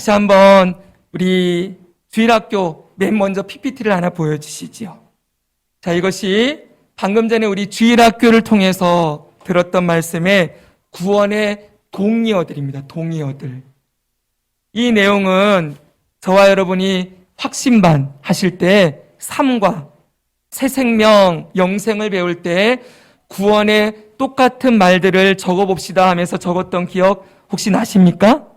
다시 한번 우리 주일학교 맨 먼저 PPT를 하나 보여주시지요. 자, 이것이 방금 전에 우리 주일학교를 통해서 들었던 말씀의 구원의 동의어들입니다. 동의어들. 이 내용은 저와 여러분이 확신반 하실 때 삶과 새 생명, 영생을 배울 때 구원의 똑같은 말들을 적어봅시다 하면서 적었던 기억 혹시 나십니까?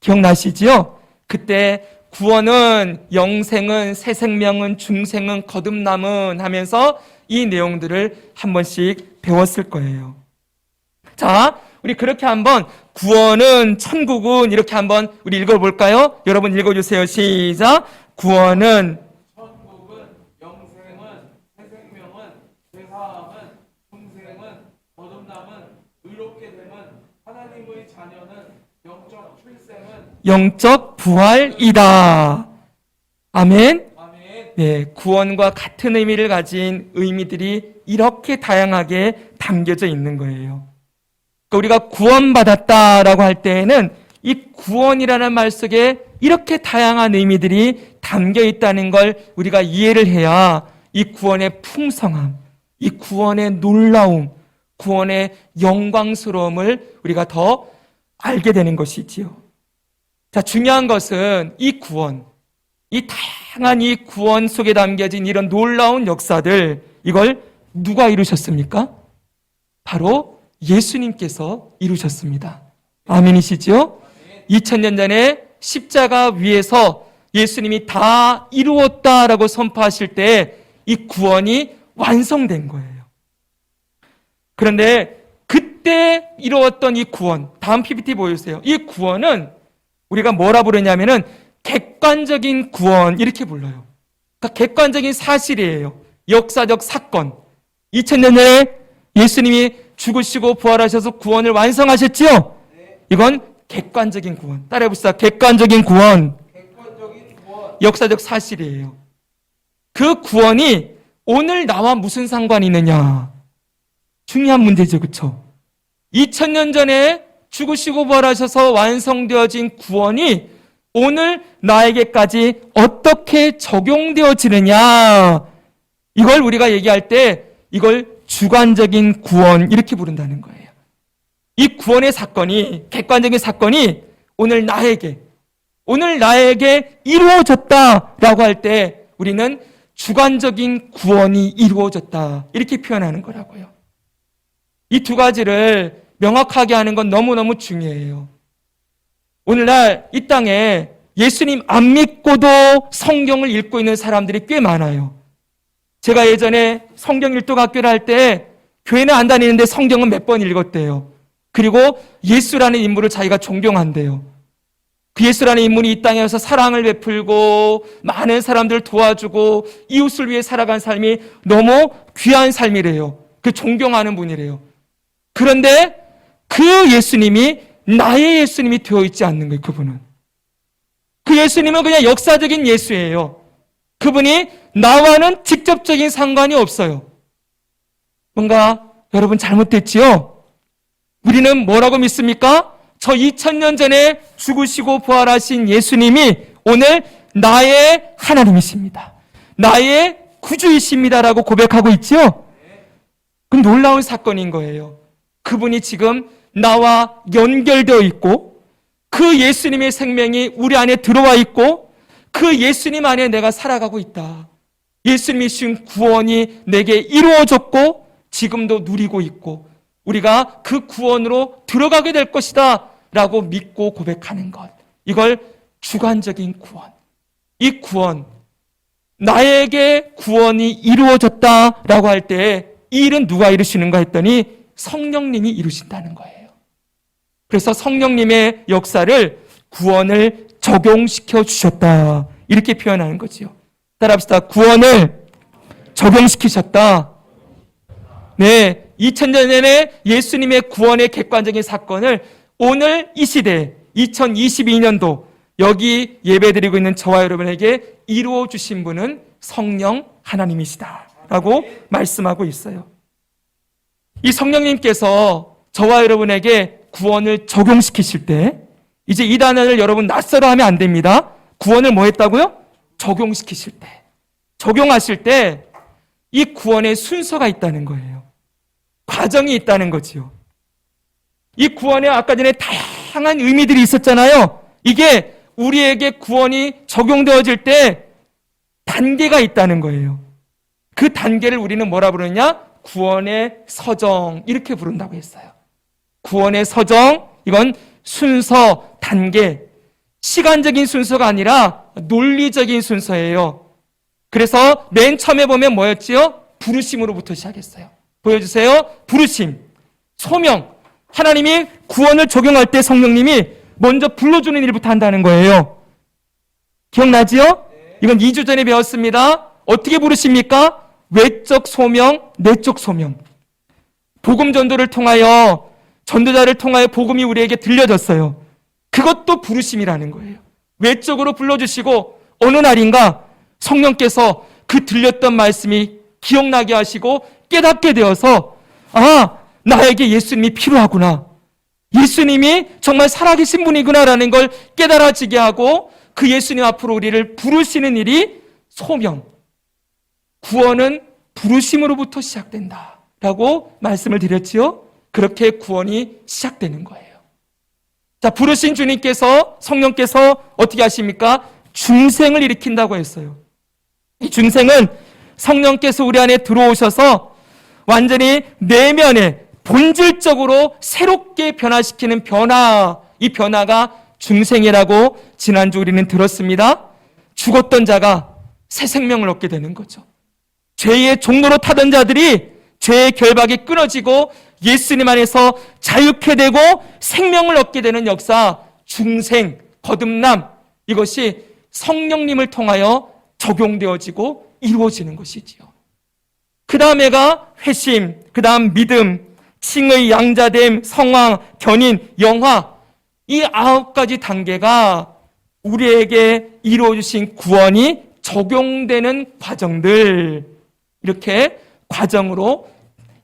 기억나시지요? 그때 구원은, 영생은, 새 생명은, 중생은, 거듭남은 하면서 이 내용들을 한 번씩 배웠을 거예요. 자, 우리 그렇게 한번 구원은, 천국은 이렇게 한번 우리 읽어볼까요? 여러분 읽어주세요. 시작. 구원은, 천국은, 영생은, 새 생명은, 죄사함은, 중생은, 거듭남은, 의롭게 됨은, 하나님의 자녀는, 영적 출생은, 영적 부활이다. 아멘. 아멘. 네, 구원과 같은 의미를 가진 의미들이 이렇게 다양하게 담겨져 있는 거예요. 그러니까 우리가 구원받았다라고 할 때에는 이 구원이라는 말 속에 이렇게 다양한 의미들이 담겨 있다는 걸 우리가 이해를 해야 이 구원의 풍성함, 이 구원의 놀라움, 구원의 영광스러움을 우리가 더 알게 되는 것이지요. 자, 중요한 것은 이 구원, 이 다양한 이 구원 속에 담겨진 이런 놀라운 역사들, 이걸 누가 이루셨습니까? 바로 예수님께서 이루셨습니다. 아멘이시죠? 2000년 전에 십자가 위에서 예수님이 다 이루었다라고 선포하실 때 이 구원이 완성된 거예요. 그런데 그때 이루었던 이 구원, 다음 PPT 보여주세요. 이 구원은 우리가 뭐라 부르냐면은 객관적인 구원 이렇게 불러요. 그러니까 객관적인 사실이에요. 역사적 사건. 2000년 전에 예수님이 죽으시고 부활하셔서 구원을 완성하셨지요? 이건 객관적인 구원. 따라해봅시다. 객관적인 구원. 객관적인 구원. 역사적 사실이에요. 그 구원이 오늘 나와 무슨 상관이 있느냐? 중요한 문제죠. 그렇죠? 2000년 전에 죽으시고 부활하셔서 완성되어진 구원이 오늘 나에게까지 어떻게 적용되어지느냐? 이걸 우리가 얘기할 때 이걸 주관적인 구원 이렇게 부른다는 거예요. 이 구원의 사건이, 객관적인 사건이 오늘 나에게 이루어졌다라고 할 때 우리는 주관적인 구원이 이루어졌다 이렇게 표현하는 거라고요. 이 두 가지를 명확하게 하는 건 너무너무 중요해요. 오늘날 이 땅에 예수님 안 믿고도 성경을 읽고 있는 사람들이 꽤 많아요. 제가 예전에 성경 일독 학교를 할 때 교회는 안 다니는데 성경은 몇 번 읽었대요. 그리고 예수라는 인물을 자기가 존경한대요. 그 예수라는 인물이 이 땅에 와서 사랑을 베풀고 많은 사람들을 도와주고 이웃을 위해 살아간 삶이 너무 귀한 삶이래요. 그 존경하는 분이래요. 그런데 그 예수님이 나의 예수님이 되어 있지 않는 거예요. 그분은. 그 예수님은 그냥 역사적인 예수예요. 그분이 나와는 직접적인 상관이 없어요. 뭔가 여러분 잘못됐지요? 우리는 뭐라고 믿습니까? 저 2000년 전에 죽으시고 부활하신 예수님이 오늘 나의 하나님이십니다. 나의 구주이십니다라고 고백하고 있죠? 그럼 놀라운 사건인 거예요. 그분이 지금 나와 연결되어 있고 그 예수님의 생명이 우리 안에 들어와 있고 그 예수님 안에 내가 살아가고 있다. 예수님이 주신 구원이 내게 이루어졌고 지금도 누리고 있고 우리가 그 구원으로 들어가게 될 것이다 라고 믿고 고백하는 것. 이걸 주관적인 구원. 이 구원, 나에게 구원이 이루어졌다라고 할 때 이 일은 누가 이루시는가 했더니 성령님이 이루신다는 거예요. 그래서 성령님의 역사를 구원을 적용시켜 주셨다. 이렇게 표현하는 거지요. 따라합시다. 구원을 적용시키셨다. 네, 2000년 전에 예수님의 구원의 객관적인 사건을 오늘 이 시대 2022년도 여기 예배드리고 있는 저와 여러분에게 이루어 주신 분은 성령 하나님이시다라고 말씀하고 있어요. 이 성령님께서 저와 여러분에게 구원을 적용시키실 때 이제 이 단어를 여러분 낯설어 하면 안 됩니다. 구원을 뭐 했다고요? 적용시키실 때. 적용하실 때 이 구원의 순서가 있다는 거예요. 과정이 있다는 거지요. 이 구원에 아까 전에 다양한 의미들이 있었잖아요. 이게 우리에게 구원이 적용되어질 때 단계가 있다는 거예요. 그 단계를 우리는 뭐라 부르느냐? 구원의 서정, 이렇게 부른다고 했어요. 구원의 서정, 이건 순서, 단계, 시간적인 순서가 아니라 논리적인 순서예요. 그래서 맨 처음에 보면 뭐였지요? 부르심으로부터 시작했어요. 보여주세요. 부르심, 소명. 하나님이 구원을 적용할 때 성령님이 먼저 불러주는 일부터 한다는 거예요. 기억나지요? 이건 2주 전에 배웠습니다. 어떻게 부르십니까? 외적 소명, 내적 소명. 복음 전도를 통하여, 전도자를 통하여 복음이 우리에게 들려졌어요. 그것도 부르심이라는 거예요. 외적으로 불러주시고 어느 날인가 성령께서 그 들렸던 말씀이 기억나게 하시고 깨닫게 되어서 나에게 예수님이 필요하구나. 예수님이 정말 살아계신 분이구나라는 걸 깨달아지게 하고 그 예수님 앞으로 우리를 부르시는 일이 소명. 구원은 부르심으로부터 시작된다라고 말씀을 드렸지요. 그렇게 구원이 시작되는 거예요. 자, 부르신 주님께서, 성령께서 어떻게 하십니까? 중생을 일으킨다고 했어요. 이 중생은 성령께서 우리 안에 들어오셔서 완전히 내면에 본질적으로 새롭게 변화시키는 변화, 이 변화가 중생이라고 지난주 우리는 들었습니다. 죽었던 자가 새 생명을 얻게 되는 거죠. 죄의 종로로 타던 자들이 죄의 결박이 끊어지고 예수님 안에서 자유케 되고 생명을 얻게 되는 역사, 중생, 거듭남, 이것이 성령님을 통하여 적용되어지고 이루어지는 것이지요. 그 다음에가 회심, 그 다음 믿음, 칭의, 양자됨, 성황, 견인, 영화, 이 9가지 단계가 우리에게 이루어주신 구원이 적용되는 과정들, 이렇게 과정으로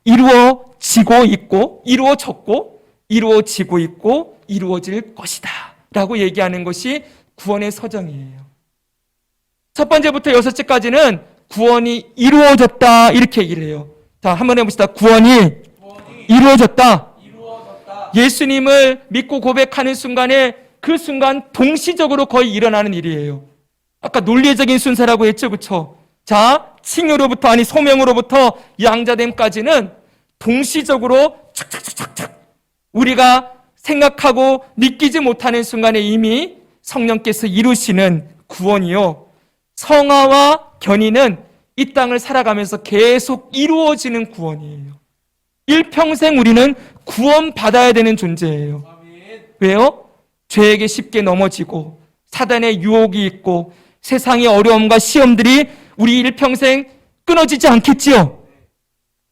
이루어지고 있고, 이루어졌고, 이루어지고 있고, 이루어질 것이다 라고 얘기하는 것이 구원의 서정이에요. 첫 번째부터 6節까지는 구원이 이루어졌다 이렇게 얘기를 해요. 자, 한번 해봅시다. 구원이 이루어졌다. 예수님을 믿고 고백하는 순간에 그 순간 동시적으로 거의 일어나는 일이에요. 아까 논리적인 순서라고 했죠, 그렇죠? 자, 칭의로부터, 아니 소명으로부터 양자됨까지는 동시적으로 착착착착착 우리가 생각하고 느끼지 못하는 순간에 이미 성령께서 이루시는 구원이요. 성화와 견인은 이 땅을 살아가면서 계속 이루어지는 구원이에요. 일평생 우리는 구원받아야 되는 존재예요. 왜요? 죄에게 쉽게 넘어지고 사단의 유혹이 있고 세상의 어려움과 시험들이 우리 일평생 끊어지지 않겠지요?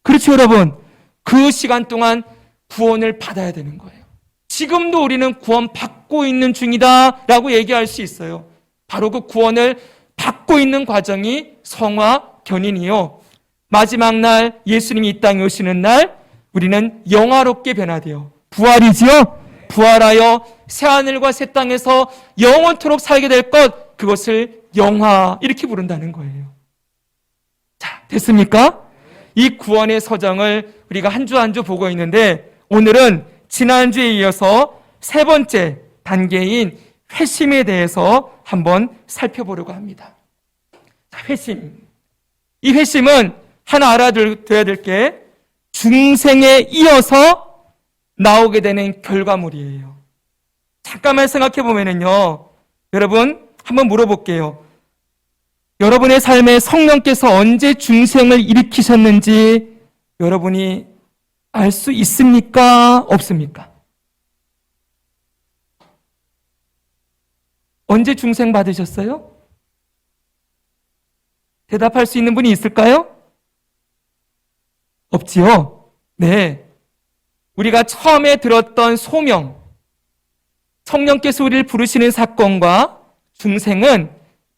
그렇죠, 여러분? 그 시간 동안 구원을 받아야 되는 거예요. 지금도 우리는 구원받고 있는 중이다 라고 얘기할 수 있어요. 바로 그 구원을 받고 있는 과정이 성화 견인이요. 마지막 날 예수님이 이 땅에 오시는 날 우리는 영화롭게 변화돼요. 부활이지요? 부활하여 새하늘과 새 땅에서 영원토록 살게 될 것, 그것을 영화 이렇게 부른다는 거예요. 자, 됐습니까? 이 구원의 서정을 우리가 한 주 한 주 보고 있는데 오늘은 지난주에 이어서 세 번째 단계인 회심에 대해서 한번 살펴보려고 합니다. 자, 회심. 이 회심은 하나 알아둬야 될 게 중생에 이어서 나오게 되는 결과물이에요. 잠깐만 생각해 보면은요, 여러분 한번 물어볼게요. 여러분의 삶에 성령께서 언제 중생을 일으키셨는지 여러분이 알 수 있습니까? 없습니까? 언제 중생 받으셨어요? 대답할 수 있는 분이 있을까요? 없지요? 네. 우리가 처음에 들었던 소명, 성령께서 우리를 부르시는 사건과 중생은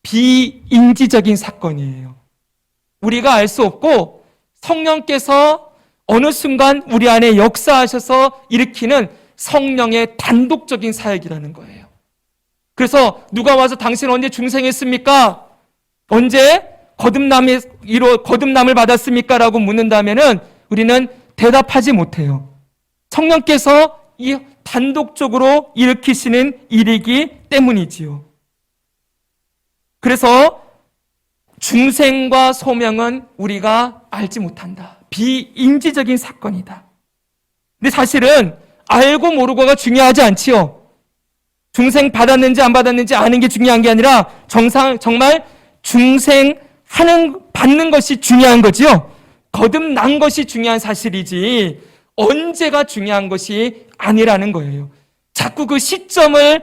비인지적인 사건이에요. 우리가 알 수 없고 성령께서 어느 순간 우리 안에 역사하셔서 일으키는 성령의 단독적인 사역이라는 거예요. 그래서 누가 와서 당신 언제 중생했습니까? 언제 거듭남을 받았습니까? 라고 묻는다면은 우리는 대답하지 못해요. 성령께서 이 단독적으로 일으키시는 일이기 때문이지요. 그래서 중생과 소명은 우리가 알지 못한다. 비인지적인 사건이다. 근데 사실은 알고 모르고가 중요하지 않지요. 중생 받았는지 안 받았는지 아는 게 중요한 게 아니라 정말 받는 것이 중요한 거지요. 거듭난 것이 중요한 사실이지 언제가 중요한 것이 아니라는 거예요. 자꾸 그 시점을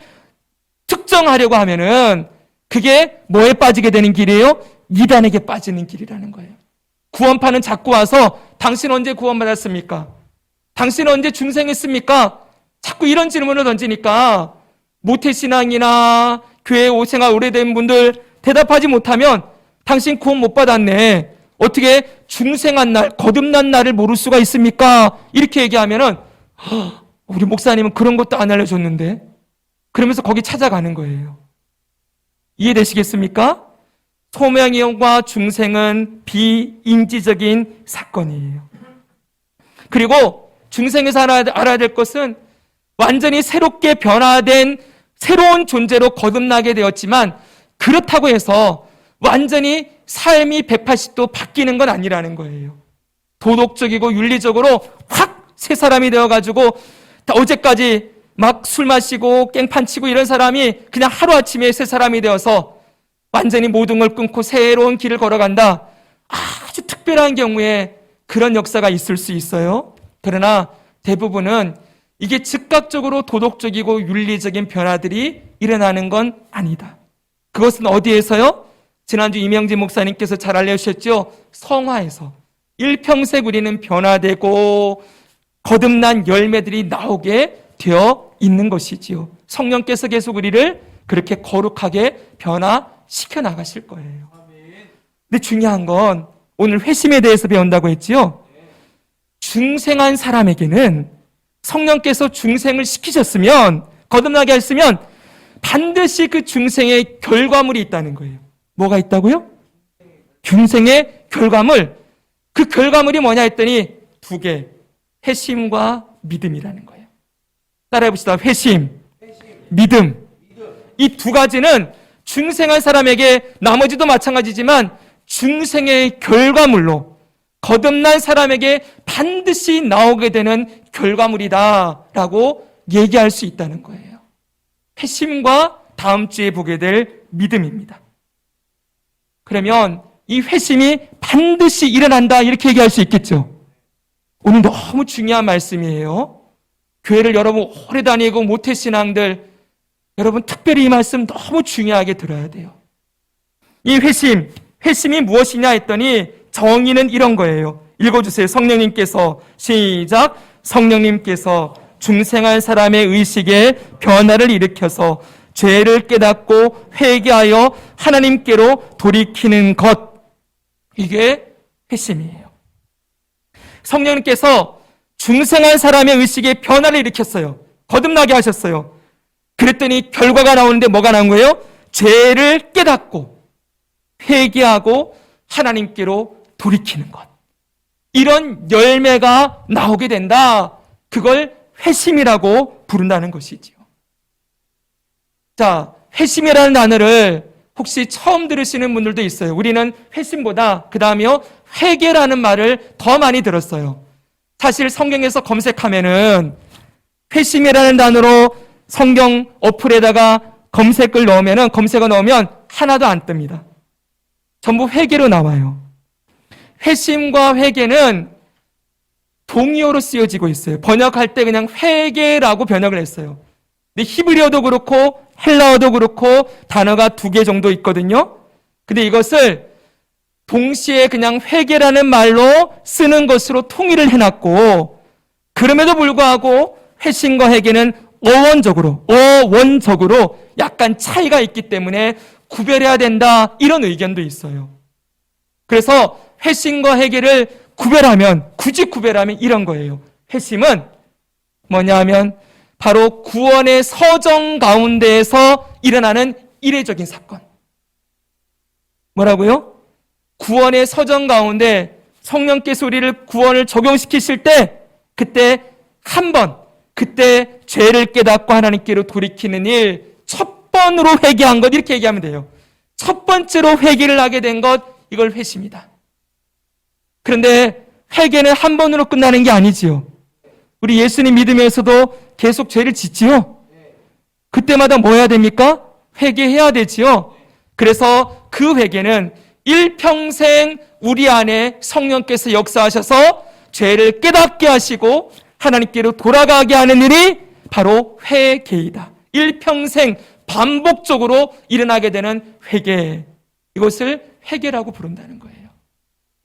특정하려고 하면은 그게 뭐에 빠지게 되는 길이에요? 이단에게 빠지는 길이라는 거예요. 구원파는 자꾸 와서 당신 언제 구원받았습니까? 당신 언제 중생했습니까? 자꾸 이런 질문을 던지니까 모태신앙이나 교회 생활 오래된 분들 대답하지 못하면 당신 구원 못 받았네. 어떻게 중생한 날, 거듭난 날을 모를 수가 있습니까? 이렇게 얘기하면은 우리 목사님은 그런 것도 안 알려줬는데 그러면서 거기 찾아가는 거예요. 이해되시겠습니까? 소명과 중생은 비인지적인 사건이에요. 그리고 중생에서 알아야 될 것은 완전히 새롭게 변화된 새로운 존재로 거듭나게 되었지만 그렇다고 해서 완전히 삶이 180도 바뀌는 건 아니라는 거예요. 도덕적이고 윤리적으로 확 새 사람이 되어가지고 어제까지 막 술 마시고 깽판 치고 이런 사람이 그냥 하루아침에 새 사람이 되어서 완전히 모든 걸 끊고 새로운 길을 걸어간다. 아주 특별한 경우에 그런 역사가 있을 수 있어요. 그러나 대부분은 이게 즉각적으로 도덕적이고 윤리적인 변화들이 일어나는 건 아니다. 그것은 어디에서요? 지난주 이명진 목사님께서 잘 알려주셨죠? 성화에서. 일평생 우리는 변화되고 거듭난 열매들이 나오게 되어 있는 것이지요. 성령께서 계속 우리를 그렇게 거룩하게 변화시켜 나가실 거예요. 근데 중요한 건 오늘 회심에 대해서 배운다고 했지요. 중생한 사람에게는 성령께서 중생을 시키셨으면 거듭나게 했으면 반드시 그 중생의 결과물이 있다는 거예요. 뭐가 있다고요? 중생의 결과물. 그 결과물이 뭐냐 했더니 두 개. 회심과 믿음이라는 거예요. 따라해봅시다. 회심, 믿음. 이 두 가지는 중생한 사람에게 나머지도 마찬가지지만 중생의 결과물로 거듭난 사람에게 반드시 나오게 되는 결과물이다라고 얘기할 수 있다는 거예요. 회심과 다음 주에 보게 될 믿음입니다. 그러면 이 회심이 반드시 일어난다 이렇게 얘기할 수 있겠죠. 오늘 너무 중요한 말씀이에요. 교회를 여러분 오래 다니고 모태신앙들 여러분 특별히 이 말씀 너무 중요하게 들어야 돼요. 이 회심이 무엇이냐 했더니 정의는 이런 거예요. 읽어주세요. 성령님께서 시작. 성령님께서 중생한 사람의 의식에 변화를 일으켜서 죄를 깨닫고 회개하여 하나님께로 돌이키는 것. 이게 회심이에요. 성령님께서 중생한 사람의 의식에 변화를 일으켰어요. 거듭나게 하셨어요. 그랬더니 결과가 나오는데 뭐가 나온 거예요? 죄를 깨닫고 회개하고 하나님께로 돌이키는 것. 이런 열매가 나오게 된다. 그걸 회심이라고 부른다는 것이지요. 자, 회심이라는 단어를 혹시 처음 들으시는 분들도 있어요. 우리는 회심보다 그 다음에요 회개라는 말을 더 많이 들었어요. 사실 성경에서 검색하면은 회심이라는 단어로 성경 어플에다가 검색어 넣으면 하나도 안 뜹니다. 전부 회개로 나와요. 회심과 회개는 동의어로 쓰여지고 있어요. 번역할 때 그냥 회개라고 번역을 했어요. 근데 히브리어도 그렇고 헬라어도 그렇고 단어가 2개 정도 있거든요. 근데 이것을 동시에 그냥 회개라는 말로 쓰는 것으로 통일을 해놨고 그럼에도 불구하고 회심과 회개는 어원적으로 약간 차이가 있기 때문에 구별해야 된다 이런 의견도 있어요. 그래서 회심과 회개를 굳이 구별하면 이런 거예요. 회심은 뭐냐 하면 바로 구원의 서정 가운데에서 일어나는 이례적인 사건. 뭐라고요? 구원의 서정 가운데 성령께서 우리를 구원을 적용시키실 때 그때 한 번, 그때 죄를 깨닫고 하나님께로 돌이키는 일, 첫 번으로 회개한 것, 이렇게 얘기하면 돼요. 첫 번째로 회개를 하게 된 것, 이걸 회심이다. 그런데 회개는 한 번으로 끝나는 게 아니지요. 우리 예수님 믿으면서도 계속 죄를 짓지요. 그때마다 뭐 해야 됩니까? 회개해야 되지요. 그래서 그 회개는 일평생 우리 안에 성령께서 역사하셔서 죄를 깨닫게 하시고 하나님께로 돌아가게 하는 일이 바로 회개이다. 일평생 반복적으로 일어나게 되는 회개. 이것을 회개라고 부른다는 거예요.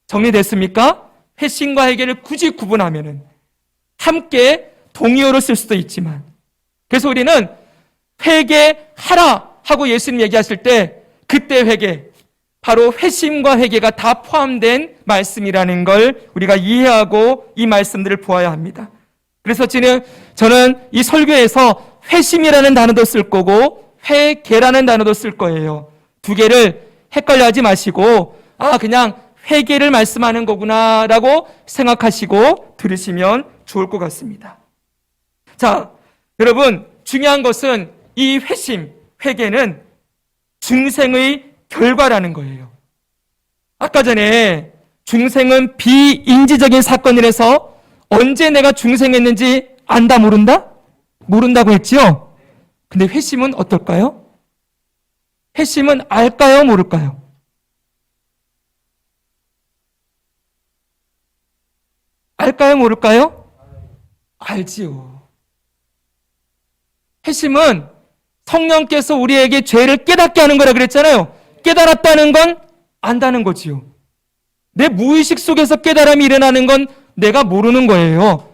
정리됐습니까? 회심과 회개를 굳이 구분하면은 함께 동의어로 쓸 수도 있지만, 그래서 우리는 회개하라 하고 예수님 얘기하실 때 그때 회개, 바로 회심과 회개가 다 포함된 말씀이라는 걸 우리가 이해하고 이 말씀들을 보아야 합니다. 그래서 저는 이 설교에서 회심이라는 단어도 쓸 거고 회개라는 단어도 쓸 거예요. 두 개를 헷갈려 하지 마시고 그냥 회개를 말씀하는 거구나라고 생각하시고 들으시면 좋을 것 같습니다. 자, 여러분, 중요한 것은 이 회심, 회개는 중생의 결과라는 거예요. 아까 전에 중생은 비인지적인 사건이라서 언제 내가 중생했는지 안다 모른다? 모른다고 했지요? 근데 회심은 어떨까요? 회심은 알까요 모를까요? 알까요 모를까요? 알지요. 회심은 성령께서 우리에게 죄를 깨닫게 하는 거라 그랬잖아요. 깨달았다는 건 안다는 거지요. 내 무의식 속에서 깨달음이 일어나는 건 내가 모르는 거예요.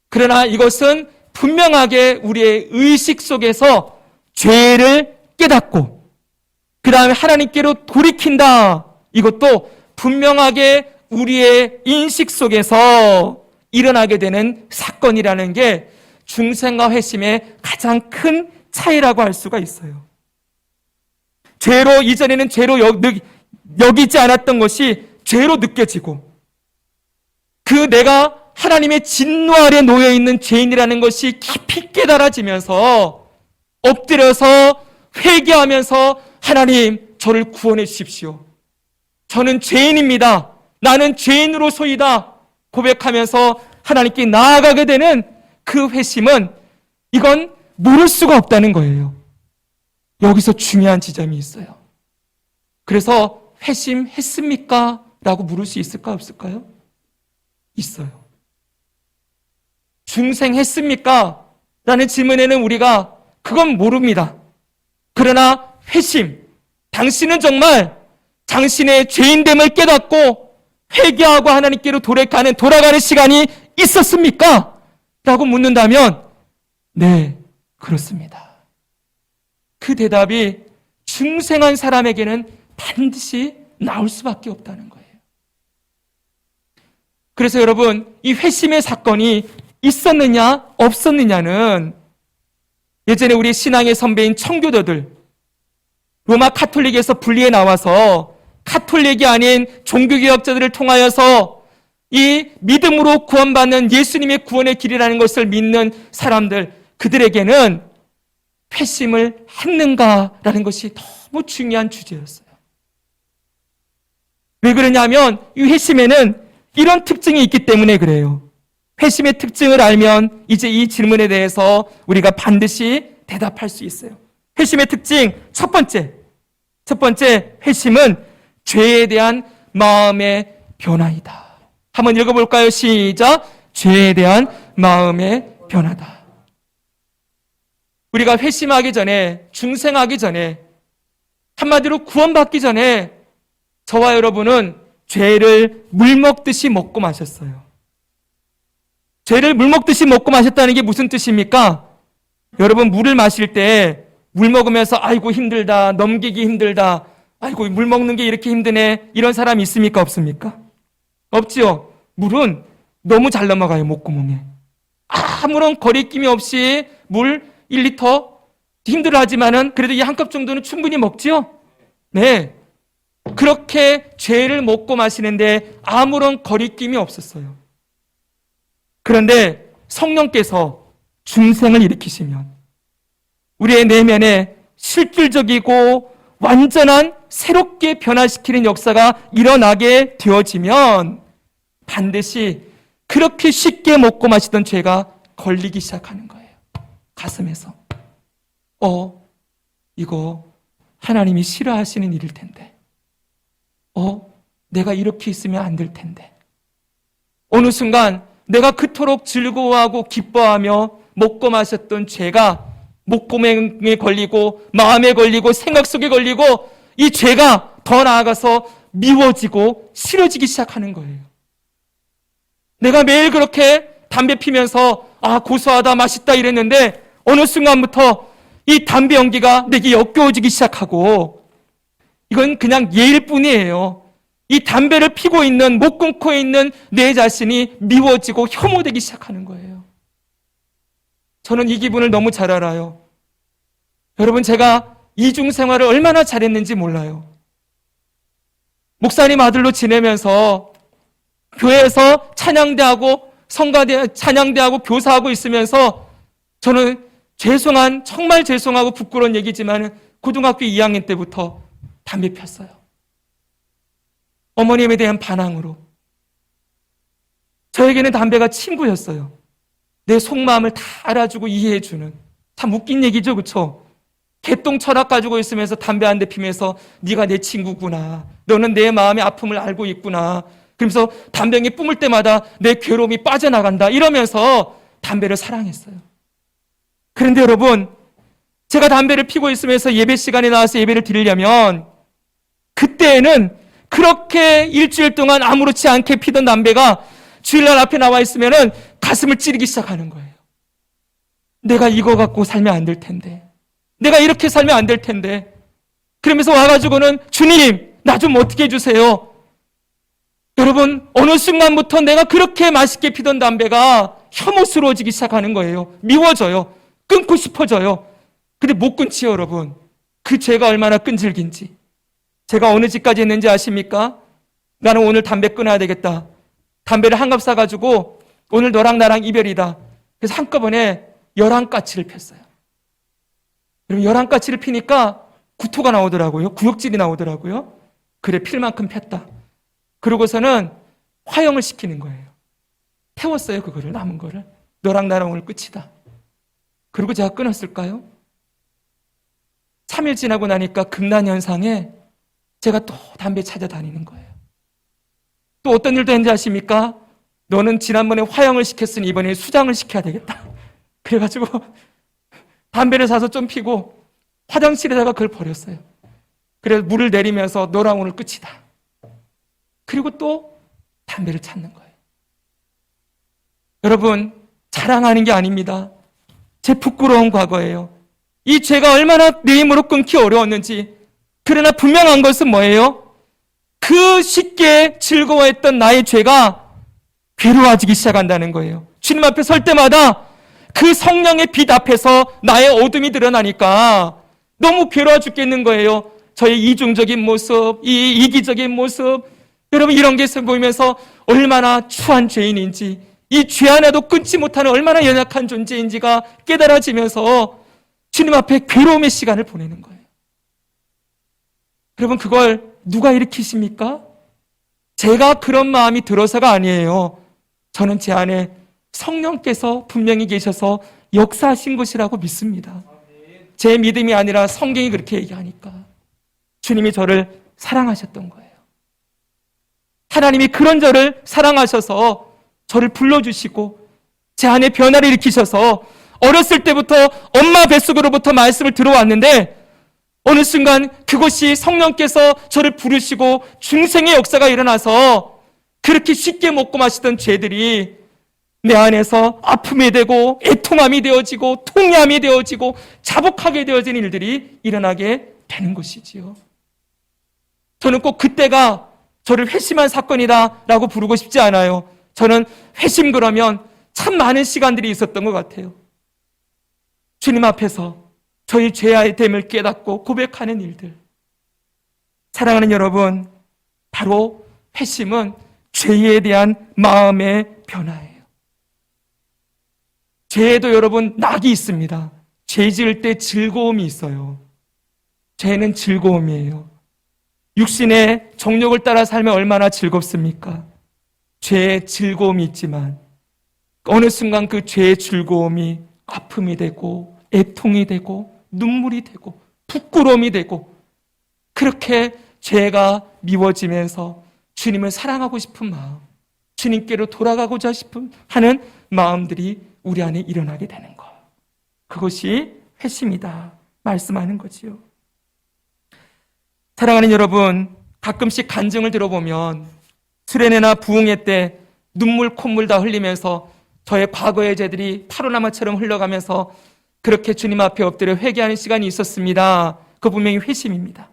그러나 이것은 분명하게 우리의 의식 속에서 죄를 깨닫고 그 다음에 하나님께로 돌이킨다. 이것도 분명하게 우리의 인식 속에서 일어나게 되는 사건이라는 게 중생과 회심의 가장 큰 차이라고 할 수가 있어요. 죄로, 이전에는 죄로 여기지 않았던 것이 죄로 느껴지고 그 내가 하나님의 진노 아래 놓여 있는 죄인이라는 것이 깊이 깨달아지면서 엎드려서 회개하면서 하나님, 저를 구원해 주십시오. 저는 죄인입니다. 나는 죄인으로소이다. 고백하면서 하나님께 나아가게 되는 그 회심은 이건 모를 수가 없다는 거예요. 여기서 중요한 지점이 있어요. 그래서 회심했습니까? 라고 물을 수 있을까 없을까요? 있어요. 중생했습니까? 라는 질문에는 우리가 그건 모릅니다. 그러나 회심, 당신은 정말 당신의 죄인됨을 깨닫고 회개하고 하나님께로 돌아가는 시간이 있었습니까? 라고 묻는다면 네, 그렇습니다. 그 대답이 중생한 사람에게는 반드시 나올 수밖에 없다는 거예요. 그래서 여러분, 이 회심의 사건이 있었느냐 없었느냐는 예전에 우리 신앙의 선배인 청교도들, 로마 카톨릭에서 분리해 나와서 카톨릭이 아닌 종교개혁자들을 통하여서 이 믿음으로 구원받는 예수님의 구원의 길이라는 것을 믿는 사람들, 그들에게는 회심을 했는가라는 것이 너무 중요한 주제였어요. 왜 그러냐면 이 회심에는 이런 특징이 있기 때문에 그래요. 회심의 특징을 알면 이제 이 질문에 대해서 우리가 반드시 대답할 수 있어요. 회심의 특징 첫 번째 회심은 죄에 대한 마음의 변화이다. 한번 읽어볼까요? 시작. 죄에 대한 마음의 변화다. 우리가 회심하기 전에, 중생하기 전에, 한마디로 구원받기 전에 저와 여러분은 죄를 물 먹듯이 먹고 마셨어요. 죄를 물 먹듯이 먹고 마셨다는 게 무슨 뜻입니까? 여러분, 물을 마실 때 물 먹으면서 아이고 힘들다, 넘기기 힘들다, 아이고 물 먹는 게 이렇게 힘드네, 이런 사람 있습니까 없습니까? 없지요. 물은 너무 잘 넘어가요. 목구멍에 아무런 거리낌이 없이 물 1리터 힘들어하지만은 그래도 이 한 컵 정도는 충분히 먹지요? 네. 그렇게 죄를 먹고 마시는데 아무런 거리낌이 없었어요. 그런데 성령께서 중생을 일으키시면 우리의 내면에 실질적이고 완전한 새롭게 변화시키는 역사가 일어나게 되어지면 반드시 그렇게 쉽게 먹고 마시던 죄가 걸리기 시작하는 거예요. 가슴에서. 이거 하나님이 싫어하시는 일일 텐데. 내가 이렇게 있으면 안 될 텐데. 어느 순간 내가 그토록 즐거워하고 기뻐하며 먹고 마셨던 죄가 목구멍에 걸리고 마음에 걸리고 생각 속에 걸리고 이 죄가 더 나아가서 미워지고 싫어지기 시작하는 거예요. 내가 매일 그렇게 담배 피면서 고소하다 맛있다 이랬는데 어느 순간부터 이 담배 연기가 내게 역겨워지기 시작하고 이건 그냥 예일 뿐이에요. 이 담배를 피고 있는 못 끊고 있는 내 자신이 미워지고 혐오되기 시작하는 거예요. 저는 이 기분을 너무 잘 알아요. 여러분, 제가 이중 생활을 얼마나 잘했는지 몰라요. 목사님 아들로 지내면서 교회에서 찬양대하고 성가대 찬양대하고 교사하고 있으면서 저는 정말 죄송하고 부끄러운 얘기지만 고등학교 2학년 때부터 담배 폈어요. 어머님에 대한 반항으로. 저에게는 담배가 친구였어요. 내 속마음을 다 알아주고 이해해주는. 참 웃긴 얘기죠, 그렇죠? 개똥 철학 가지고 있으면서 담배 한 대 피면서 네가 내 친구구나. 너는 내 마음의 아픔을 알고 있구나. 그러면서 담배에 뿜을 때마다 내 괴로움이 빠져나간다. 이러면서 담배를 사랑했어요. 그런데 여러분, 제가 담배를 피고 있으면서 예배 시간에 나와서 예배를 드리려면 그때에는 그렇게 일주일 동안 아무렇지 않게 피던 담배가 주일날 앞에 나와 있으면은 가슴을 찌르기 시작하는 거예요. 내가 이거 갖고 살면 안 될 텐데. 내가 이렇게 살면 안 될 텐데. 그러면서 와가지고는 주님, 나 좀 어떻게 해주세요. 여러분, 어느 순간부터 내가 그렇게 맛있게 피던 담배가 혐오스러워지기 시작하는 거예요. 미워져요. 끊고 싶어져요. 근데 못 끊지요, 여러분. 그 죄가 얼마나 끈질긴지. 제가 어느 집까지 했는지 아십니까? 나는 오늘 담배 끊어야 되겠다. 담배를 한 갑 사가지고 오늘 너랑 나랑 이별이다. 그래서 한꺼번에 11가치를 폈어요. 여러분, 11가치를 피니까 구토가 나오더라고요. 구역질이 나오더라고요. 그래, 필 만큼 폈다. 그러고서는 화형을 시키는 거예요. 태웠어요, 그거를, 남은 거를. 너랑 나랑 오늘 끝이다. 그리고 제가 끊었을까요? 3일 지나고 나니까 금단현상에 제가 또 담배 찾아다니는 거예요. 또 어떤 일도 했는지 아십니까? 너는 지난번에 화형을 시켰으니 이번에 수장을 시켜야 되겠다. 그래가지고 담배를 사서 좀 피고 화장실에다가 그걸 버렸어요. 그래서 물을 내리면서 너랑 오늘 끝이다. 그리고 또 담배를 찾는 거예요. 여러분, 자랑하는 게 아닙니다. 제 부끄러운 과거예요. 이 죄가 얼마나 내 힘으로 끊기 어려웠는지. 그러나 분명한 것은 뭐예요? 그 쉽게 즐거워했던 나의 죄가 괴로워지기 시작한다는 거예요. 주님 앞에 설 때마다 그 성령의 빛 앞에서 나의 어둠이 드러나니까 너무 괴로워 죽겠는 거예요. 저의 이중적인 모습, 이 이기적인 모습, 여러분 이런 게 보이면서 얼마나 추한 죄인인지, 이 죄 하나도 끊지 못하는 얼마나 연약한 존재인지가 깨달아지면서 주님 앞에 괴로움의 시간을 보내는 거예요. 여러분, 그걸 누가 일으키십니까? 제가 그런 마음이 들어서가 아니에요. 저는 제 안에 성령께서 분명히 계셔서 역사하신 것이라고 믿습니다. 제 믿음이 아니라 성경이 그렇게 얘기하니까. 주님이 저를 사랑하셨던 거예요. 하나님이 그런 저를 사랑하셔서 저를 불러주시고 제 안에 변화를 일으키셔서 어렸을 때부터 엄마 뱃속으로부터 말씀을 들어왔는데 어느 순간 그곳이 성령께서 저를 부르시고 중생의 역사가 일어나서 그렇게 쉽게 먹고 마시던 죄들이 내 안에서 아픔이 되고 애통함이 되어지고 통회함이 되어지고 자복하게 되어지는 일들이 일어나게 되는 것이지요. 저는 꼭 그때가 저를 회심한 사건이다 라고 부르고 싶지 않아요. 저는 회심 그러면 참 많은 시간들이 있었던 것 같아요. 주님 앞에서 저희 죄의 됨을 깨닫고 고백하는 일들. 사랑하는 여러분, 바로 회심은 죄에 대한 마음의 변화예요. 죄에도 여러분 낙이 있습니다. 죄 지을 때 즐거움이 있어요. 죄는 즐거움이에요. 육신의 정욕을 따라 살면 얼마나 즐겁습니까? 죄에 즐거움이 있지만 어느 순간 그 죄의 즐거움이 아픔이 되고 애통이 되고 눈물이 되고 부끄러움이 되고 그렇게 죄가 미워지면서 주님을 사랑하고 싶은 마음, 주님께로 돌아가고자 하는 마음들이 우리 안에 일어나게 되는 것. 그것이 회심이다 말씀하는 거지요. 사랑하는 여러분, 가끔씩 간증을 들어보면 수련회나 부흥회 때 눈물 콧물 다 흘리면서 저의 과거의 죄들이 파로나마처럼 흘러가면서 그렇게 주님 앞에 엎드려 회개하는 시간이 있었습니다. 그 분명히 회심입니다.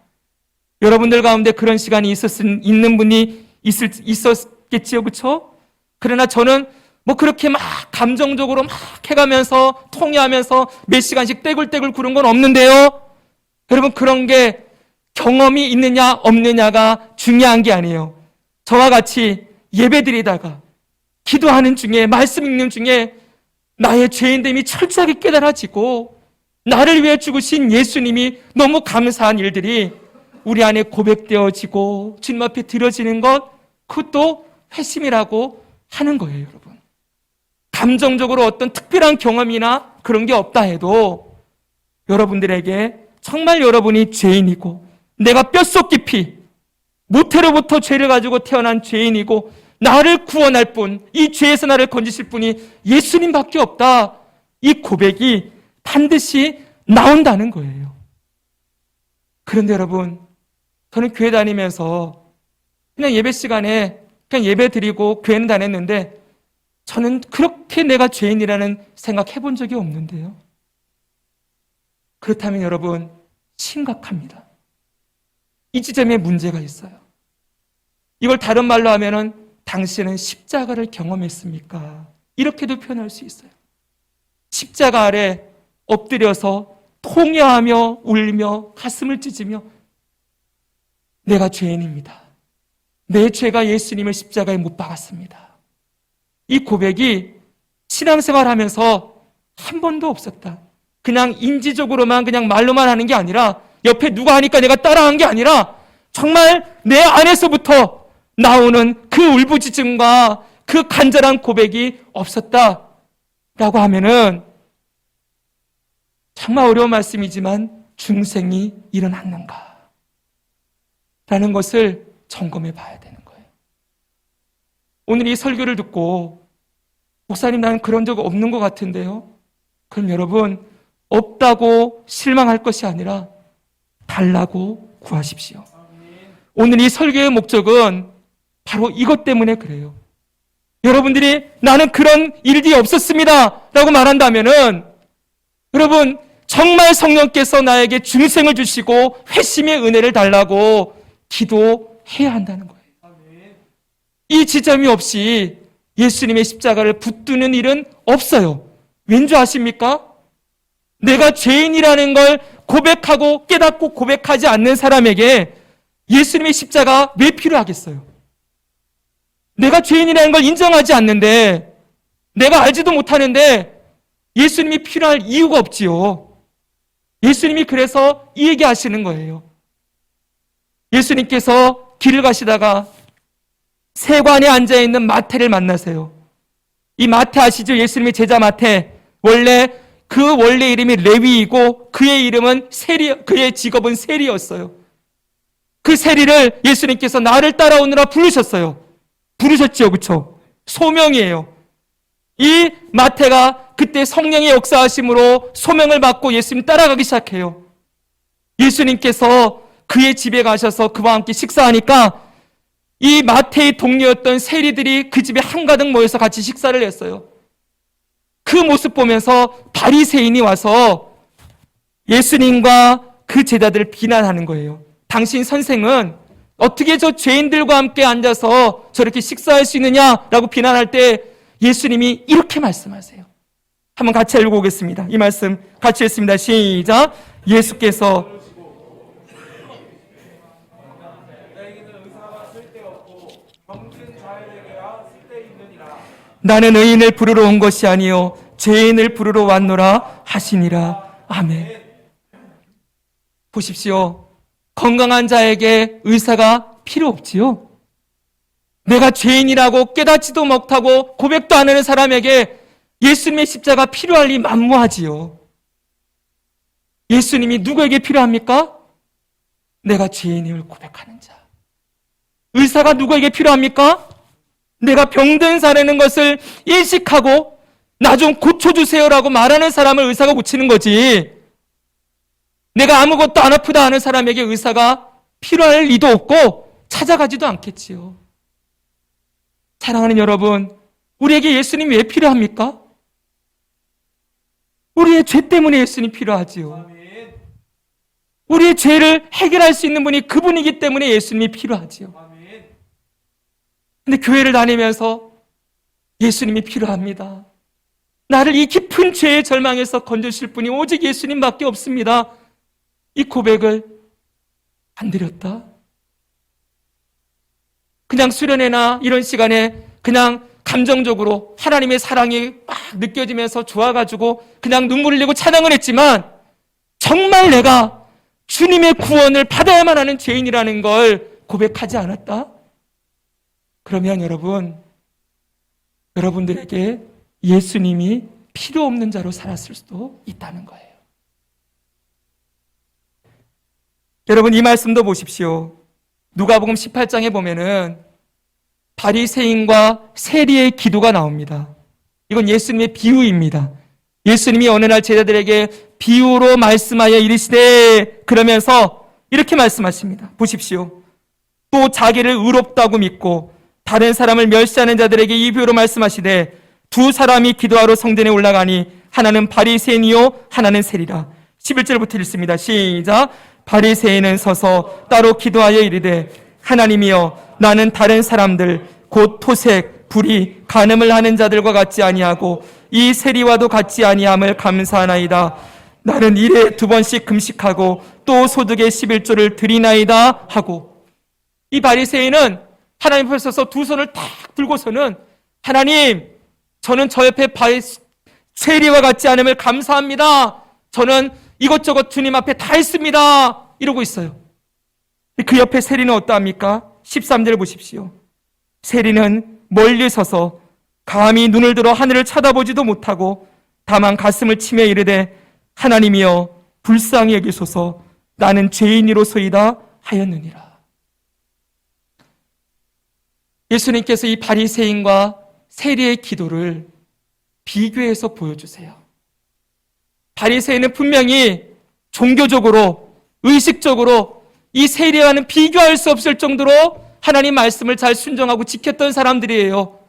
여러분들 가운데 그런 시간이 있는 분이 있었겠지요, 그렇죠? 그러나 저는 그렇게 막 감정적으로 막 해가면서 통회하면서 몇 시간씩 떼굴떼굴 구른 건 없는데요. 여러분, 그런 게 경험이 있느냐 없느냐가 중요한 게 아니에요. 저와 같이 예배드리다가 기도하는 중에 말씀 읽는 중에 나의 죄인됨이 철저하게 깨달아지고 나를 위해 죽으신 예수님이 너무 감사한 일들이 우리 안에 고백되어지고 주님 앞에 드려지는 것, 그것도 회심이라고 하는 거예요, 여러분. 감정적으로 어떤 특별한 경험이나 그런 게 없다 해도 여러분들에게 정말 여러분이 죄인이고 내가 뼛속 깊이 모태로부터 죄를 가지고 태어난 죄인이고 나를 구원할 분, 이 죄에서 나를 건지실 분이 예수님밖에 없다. 이 고백이 반드시 나온다는 거예요. 그런데 여러분, 저는 교회 다니면서 그냥 예배 시간에 그냥 예배 드리고 교회는 다녔는데 저는 그렇게 내가 죄인이라는 생각 해본 적이 없는데요. 그렇다면 여러분, 심각합니다. 이 지점에 문제가 있어요. 이걸 다른 말로 하면은 당신은 십자가를 경험했습니까? 이렇게도 표현할 수 있어요. 십자가 아래 엎드려서 통회하며 울며 가슴을 찢으며 내가 죄인입니다. 내 죄가 예수님을 십자가에 못 박았습니다. 이 고백이 신앙생활 하면서 한 번도 없었다. 그냥 인지적으로만 그냥 말로만 하는 게 아니라 옆에 누가 하니까 내가 따라한 게 아니라 정말 내 안에서부터 나오는 그 울부짖음과 그 간절한 고백이 없었다라고 하면은 정말 어려운 말씀이지만 중생이 일어났는가? 라는 것을 점검해 봐야 되는 거예요. 오늘 이 설교를 듣고 목사님 나는 그런 적 없는 것 같은데요. 그럼 여러분 없다고 실망할 것이 아니라 달라고 구하십시오. 오늘 이 설교의 목적은 바로 이것 때문에 그래요. 여러분들이 나는 그런 일이 없었습니다 라고 말한다면은 여러분 정말 성령께서 나에게 중생을 주시고 회심의 은혜를 달라고 기도해야 한다는 거예요. 이 지점이 없이 예수님의 십자가를 붙드는 일은 없어요. 왠지 아십니까? 내가 죄인이라는 걸 고백하고 깨닫고 고백하지 않는 사람에게 예수님의 십자가 왜 필요하겠어요? 내가 죄인이라는 걸 인정하지 않는데 내가 알지도 못하는데 예수님이 필요할 이유가 없지요. 예수님이 그래서 이 얘기 하시는 거예요. 예수님께서 길을 가시다가 세관에 앉아있는 마태를 만나세요. 이 마태 아시죠? 예수님의 제자 마태. 원래 이름이 레위이고 그의 이름은 그의 직업은 세리였어요. 그 세리를 예수님께서 나를 따라오느라 부르셨어요. 부르셨죠, 그렇죠? 소명이에요. 이 마태가 그때 성령의 역사하심으로 소명을 받고 예수님 따라가기 시작해요. 예수님께서 그의 집에 가셔서 그와 함께 식사하니까 이 마태의 동료였던 세리들이 그 집에 한가득 모여서 같이 식사를 했어요. 그 모습 보면서 바리새인이 와서 예수님과 그 제자들을 비난하는 거예요. 당신 선생은 어떻게 저 죄인들과 함께 앉아서 저렇게 식사할 수 있느냐라고 비난할 때 예수님이 이렇게 말씀하세요. 한번 같이 읽어보겠습니다. 이 말씀 같이 읽습니다. 시작. 예수께서 너에게는 의사가 쓸데없고 병든 자에게야 쓸데있느니라. 나는 의인을 부르러 온 것이 아니요 죄인을 부르러 왔노라 하시니라. 아멘. 보십시오. 건강한 자에게 의사가 필요 없지요. 내가 죄인이라고 깨닫지도 못하고 고백도 안 하는 사람에게 예수님의 십자가 필요할 리 만무하지요. 예수님이 누구에게 필요합니까? 내가 죄인임을 고백하는 자. 의사가 누구에게 필요합니까? 내가 병든 사라는 것을 인식하고 나 좀 고쳐주세요라고 말하는 사람을 의사가 고치는 거지. 내가 아무것도 안 아프다 하는 사람에게 의사가 필요할 리도 없고 찾아가지도 않겠지요. 사랑하는 여러분, 우리에게 예수님이 왜 필요합니까? 우리의 죄 때문에 예수님이 필요하지요. 아멘. 우리의 죄를 해결할 수 있는 분이 그분이기 때문에 예수님이 필요하지요. 아멘. 근데 교회를 다니면서 예수님이 필요합니다. 나를 이 깊은 죄의 절망에서 건져주실 분이 오직 예수님밖에 없습니다. 이 고백을 안 드렸다. 그냥 수련회나 이런 시간에 그냥 감정적으로 하나님의 사랑이 막 느껴지면서 좋아가지고 그냥 눈물을 흘리고 찬양을 했지만 정말 내가 주님의 구원을 받아야만 하는 죄인이라는 걸 고백하지 않았다? 그러면 여러분들에게 예수님이 필요 없는 자로 살았을 수도 있다는 거예요. 여러분 이 말씀도 보십시오. 누가복음 18장에 보면은 바리새인과 세리의 기도가 나옵니다. 이건 예수님의 비유입니다. 예수님이 어느 날 제자들에게 비유로 말씀하여 이르시되 그러면서 이렇게 말씀하십니다. 보십시오. 또 자기를 의롭다고 믿고 다른 사람을 멸시하는 자들에게 이 비유로 말씀하시되 두 사람이 기도하러 성전에 올라가니 하나는 바리새인이요 하나는 세리라. 11절부터 읽습니다. 시작. 바리새인은 서서 따로 기도하여 이르되 하나님이여 나는 다른 사람들 곧 토색, 불의, 간음을 하는 자들과 같지 아니하고 이 세리와도 같지 아니함을 감사하나이다. 나는 일에 2번씩 금식하고 또 소득의 11조를 드리나이다 하고 이 바리새인은 하나님 앞에 서서 두 손을 탁 들고서는 하나님 저는 저 옆에 세리와 같지 않음을 감사합니다. 저는 이것저것 주님 앞에 다 했습니다. 이러고 있어요. 그 옆에 세리는 어떠합니까? 13절 보십시오. 세리는 멀리 서서 감히 눈을 들어 하늘을 쳐다보지도 못하고 다만 가슴을 치며 이르되 하나님이여 불쌍히 여기소서 나는 죄인이로소이다 하였느니라. 예수님께서 이 바리새인과 세리의 기도를 비교해서 보여주세요. 바리새인은 분명히 종교적으로 의식적으로 이 세리와는 비교할 수 없을 정도로 하나님 말씀을 잘 순종하고 지켰던 사람들이에요.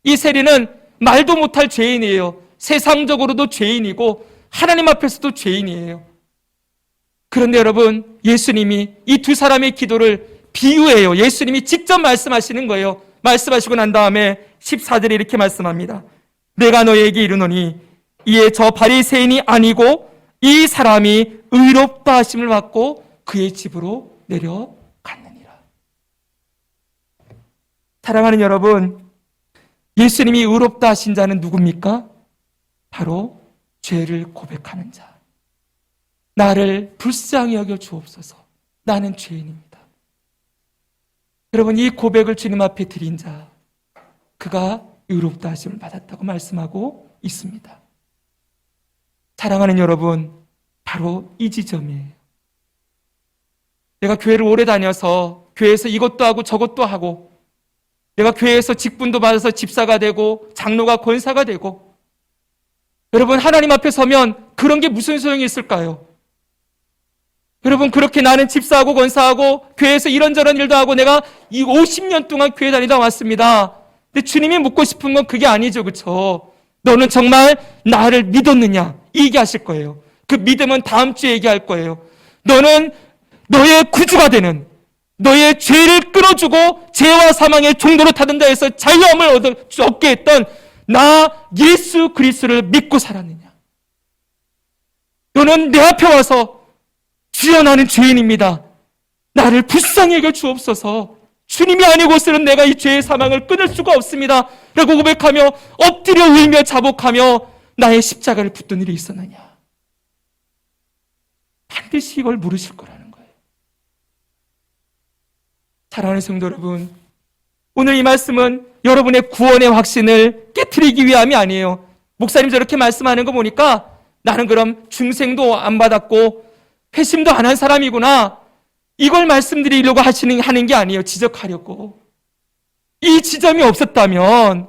이 세리는 말도 못할 죄인이에요. 세상적으로도 죄인이고 하나님 앞에서도 죄인이에요. 그런데 여러분 예수님이 이 두 사람의 기도를 비유해요. 예수님이 직접 말씀하시는 거예요. 말씀하시고 난 다음에 14절에 이렇게 말씀합니다. 내가 너희에게 이르노니 이에 저 바리새인이 아니고 이 사람이 의롭다 하심을 받고 그의 집으로 내려갔느니라. 사랑하는 여러분, 예수님이 의롭다 하신 자는 누굽니까? 바로 죄를 고백하는 자. 나를 불쌍히 여겨 주옵소서. 나는 죄인입니다. 여러분 이 고백을 주님 앞에 드린 자, 그가 의롭다 하심을 받았다고 말씀하고 있습니다. 사랑하는 여러분, 바로 이 지점이에요. 내가 교회를 오래 다녀서 교회에서 이것도 하고 저것도 하고 내가 교회에서 직분도 받아서 집사가 되고 장로가 권사가 되고 여러분 하나님 앞에 서면 그런 게 무슨 소용이 있을까요? 여러분 그렇게 나는 집사하고 권사하고 교회에서 이런저런 일도 하고 내가 이 50년 동안 교회 다니다 왔습니다. 근데 주님이 묻고 싶은 건 그게 아니죠. 그렇죠? 너는 정말 나를 믿었느냐? 이 얘기하실 거예요. 그 믿음은 다음 주에 얘기할 거예요. 너는 너의 구주가 되는 너의 죄를 끌어주고 죄와 사망의 종도로 타던 자에서 자유함을 얻게 했던 나 예수 그리스도를 믿고 살았느냐? 너는 내 앞에 와서 주여 나는 죄인입니다. 나를 불쌍히 여겨 주옵소서. 주님이 아니고서는 내가 이 죄의 사망을 끊을 수가 없습니다. 라고 고백하며 엎드려 울며 자복하며 나의 십자가를 붙든 일이 있었느냐? 반드시 이걸 물으실 거라는 거예요. 사랑하는 성도 여러분, 오늘 이 말씀은 여러분의 구원의 확신을 깨트리기 위함이 아니에요. 목사님 저렇게 말씀하는 거 보니까 나는 그럼 중생도 안 받았고 회심도 안 한 사람이구나. 이걸 말씀드리려고 하는 게 아니에요. 지적하려고. 이 지점이 없었다면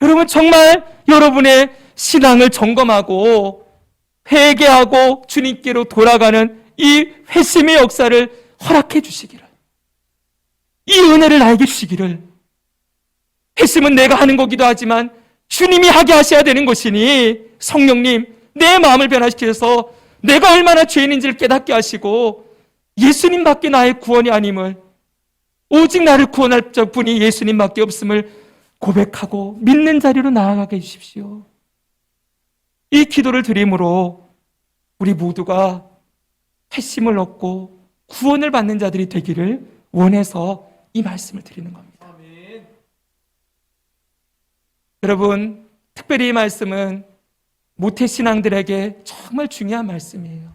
여러분 정말 여러분의 신앙을 점검하고 회개하고 주님께로 돌아가는 이 회심의 역사를 허락해 주시기를, 이 은혜를 나에게 주시기를. 회심은 내가 하는 거기도 하지만 주님이 하게 하셔야 되는 것이니 성령님 내 마음을 변화시켜서 내가 얼마나 죄인인지를 깨닫게 하시고 예수님밖에 나의 구원이 아님을, 오직 나를 구원할 분이 예수님밖에 없음을 고백하고 믿는 자리로 나아가게 해주십시오. 이 기도를 드림으로 우리 모두가 회심을 얻고 구원을 받는 자들이 되기를 원해서 이 말씀을 드리는 겁니다. 아멘. 여러분, 특별히 이 말씀은 모태신앙들에게 정말 중요한 말씀이에요.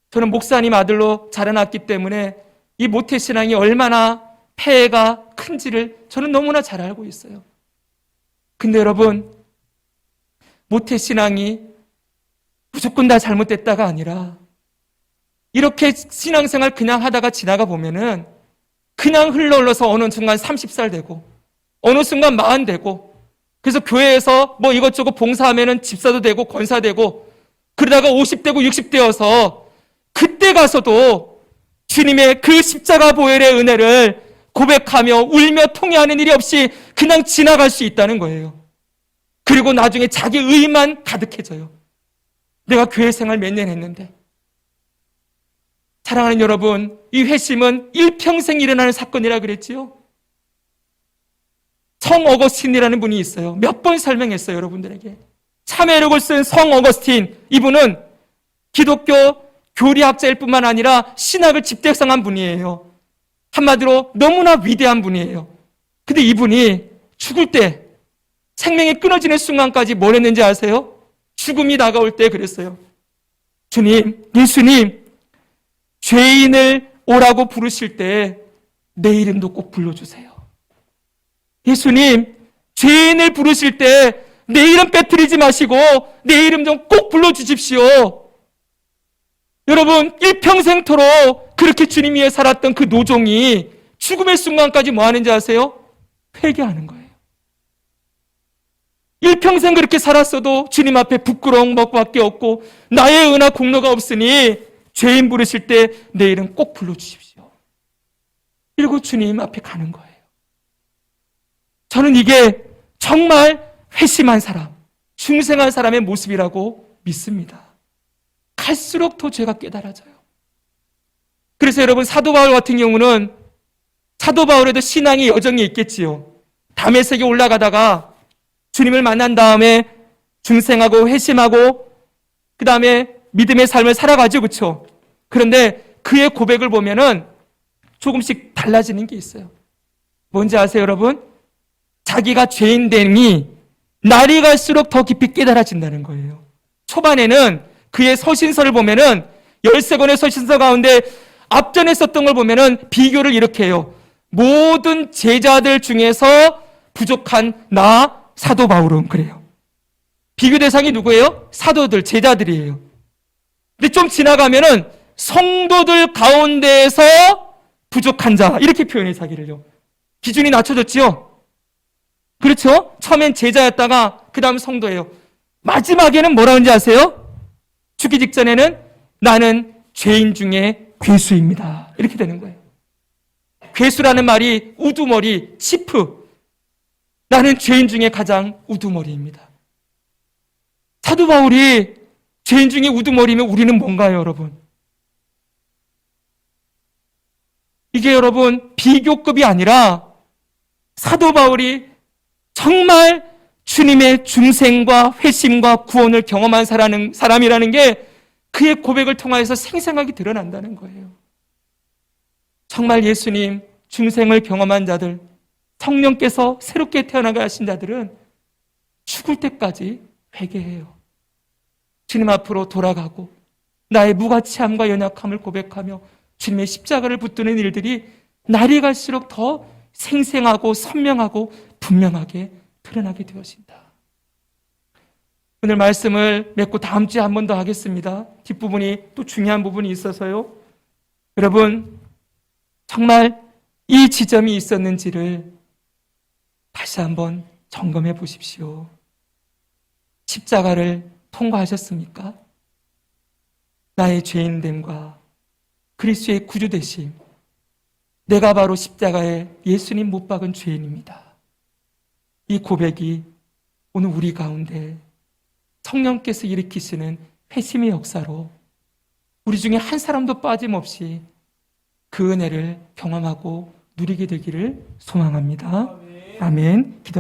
저는 목사님 아들로 자라났기 때문에 이 모태신앙이 얼마나 폐해가 큰지를 저는 너무나 잘 알고 있어요. 근데 여러분, 모태신앙이 무조건 다 잘못됐다가 아니라 이렇게 신앙생활 그냥 하다가 지나가 보면은 그냥 흘러서 어느 순간 30살 되고 어느 순간 40 되고, 그래서 교회에서 뭐 이것저것 봉사하면은 집사도 되고 권사되고, 그러다가 50되고 60되어서 그때 가서도 주님의 그 십자가 보혈의 은혜를 고백하며 울며 통회하는 일이 없이 그냥 지나갈 수 있다는 거예요. 그리고 나중에 자기 의만 가득해져요. 내가 교회 생활 몇 년 했는데. 사랑하는 여러분, 이 회심은 일평생 일어나는 사건이라 그랬지요. 성 어거스틴이라는 분이 있어요. 몇 번 설명했어요, 여러분들에게. 참회록을 쓴 성 어거스틴, 이분은 기독교 교리학자일 뿐만 아니라 신학을 집대성한 분이에요. 한마디로 너무나 위대한 분이에요. 근데 이분이 죽을 때, 생명이 끊어지는 순간까지 뭘 했는지 아세요? 죽음이 다가올 때 그랬어요. 주님, 예수님, 죄인을 오라고 부르실 때 내 이름도 꼭 불러주세요. 예수님, 죄인을 부르실 때 내 이름 빼뜨리지 마시고 내 이름 좀 꼭 불러주십시오. 여러분, 일평생토록 그렇게 주님 위해 살았던 그 노종이 죽음의 순간까지 뭐 하는지 아세요? 회개하는 거예요. 일평생 그렇게 살았어도 주님 앞에 부끄러운 것밖에 없고 나의 은하 공로가 없으니 죄인 부르실 때 내 이름 꼭 불러주십시오. 그리고 주님 앞에 가는 거예요. 저는 이게 정말 회심한 사람, 중생한 사람의 모습이라고 믿습니다. 갈수록 더 죄가 깨달아져요. 그래서 여러분, 사도 바울 같은 경우는 사도 바울에도 신앙이 여정이 있겠지요. 다메섹에 올라가다가 주님을 만난 다음에 중생하고 회심하고 그 다음에 믿음의 삶을 살아가죠. 그렇죠? 그런데 그의 고백을 보면은 조금씩 달라지는 게 있어요. 뭔지 아세요, 여러분? 자기가 죄인됨이 날이 갈수록 더 깊이 깨달아진다는 거예요. 초반에는 그의 서신서를 보면은 13권의 서신서 가운데 앞전에 썼던 걸 보면은 비교를 이렇게 해요. 모든 제자들 중에서 부족한 나 사도 바울은 그래요. 비교 대상이 누구예요? 사도들, 제자들이에요. 근데 좀 지나가면은 성도들 가운데에서 부족한 자, 이렇게 표현해 자기를요. 기준이 낮춰졌지요? 그렇죠? 처음엔 제자였다가 그 다음 성도예요. 마지막에는 뭐라 하는지 아세요? 죽기 직전에는 나는 죄인 중에 괴수입니다. 이렇게 되는 거예요. 괴수라는 말이 우두머리, 치프. 나는 죄인 중에 가장 우두머리입니다. 사도 바울이 죄인 중에 우두머리면 우리는 뭔가요, 여러분? 이게 여러분 비교급이 아니라 사도 바울이 정말 주님의 중생과 회심과 구원을 경험한 사람이라는 게 그의 고백을 통하여서 생생하게 드러난다는 거예요. 정말 예수님 중생을 경험한 자들, 성령께서 새롭게 태어나게 하신 자들은 죽을 때까지 회개해요. 주님 앞으로 돌아가고 나의 무가치함과 연약함을 고백하며 주님의 십자가를 붙드는 일들이 날이 갈수록 더 생생하고 선명하고 분명하게 드러나게 되어진다. 오늘 말씀을 맺고 다음 주에 한 번 더 하겠습니다. 뒷부분이 또 중요한 부분이 있어서요. 여러분, 정말 이 지점이 있었는지를 다시 한번 점검해 보십시오. 십자가를 통과하셨습니까? 나의 죄인됨과 그리스도의 구주되심, 내가 바로 십자가에 예수님 못 박은 죄인입니다. 이 고백이 오늘 우리 가운데 성령께서 일으키시는 회심의 역사로 우리 중에 한 사람도 빠짐없이 그 은혜를 경험하고 누리게 되기를 소망합니다. 아멘. 기도